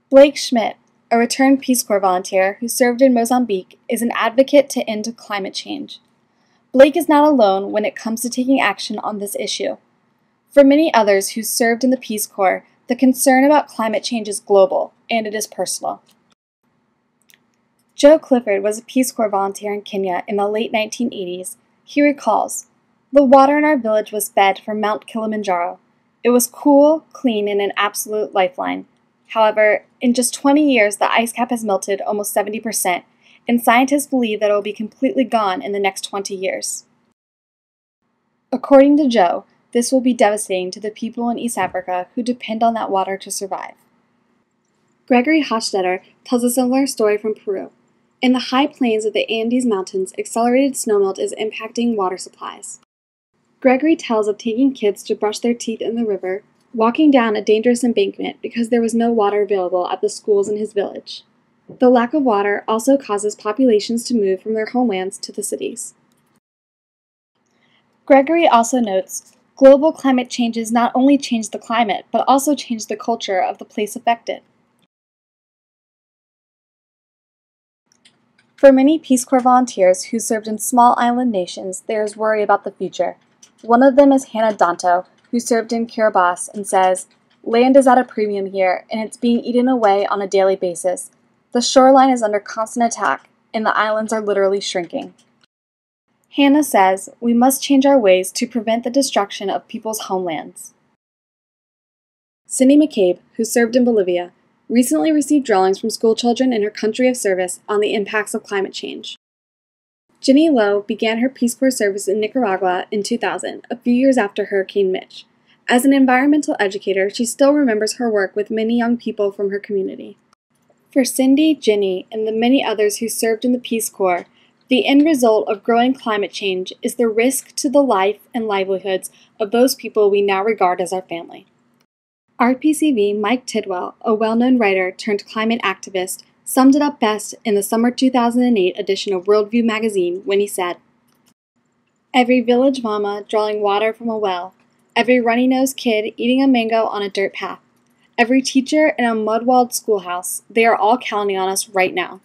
Blake Schmidt, a returned Peace Corps volunteer who served in Mozambique, is an advocate to end climate change. Blake is not alone when it comes to taking action on this issue. For many others who served in the Peace Corps, the concern about climate change is global, and it is personal. Joe Clifford was a Peace Corps volunteer in Kenya in the late 1980s. He recalls, "The water in our village was fed from Mount Kilimanjaro. It was cool, clean, and an absolute lifeline. However, in just 20 years, the ice cap has melted almost 70%, and scientists believe that it will be completely gone in the next 20 years. According to Joe, this will be devastating to the people in East Africa who depend on that water to survive." Gregory Hochstetter tells a similar story from Peru. In the high plains of the Andes Mountains, accelerated snowmelt is impacting water supplies. Gregory tells of taking kids to brush their teeth in the river, walking down a dangerous embankment because there was no water available at the schools in his village. The lack of water also causes populations to move from their homelands to the cities. Gregory also notes, global climate changes not only change the climate, but also change the culture of the place affected. For many Peace Corps volunteers who served in small island nations, there is worry about the future. One of them is Hannah Danto, who served in Kiribati and says, "Land is at a premium here, and it's being eaten away on a daily basis. The shoreline is under constant attack, and the islands are literally shrinking." Hannah says, "We must change our ways to prevent the destruction of people's homelands." Cindy McCabe, who served in Bolivia, recently received drawings from schoolchildren in her country of service on the impacts of climate change. Jenny Lowe began her Peace Corps service in Nicaragua in 2000, a few years after Hurricane Mitch. As an environmental educator, she still remembers her work with many young people from her community. For Cindy, Jenny, and the many others who served in the Peace Corps, the end result of growing climate change is the risk to the life and livelihoods of those people we now regard as our family. RPCV Mike Tidwell, a well-known writer turned climate activist, summed it up best in the summer 2008 edition of Worldview magazine when he said, "Every village mama drawing water from a well, every runny-nosed kid eating a mango on a dirt path, every teacher in a mud-walled schoolhouse, they are all counting on us right now."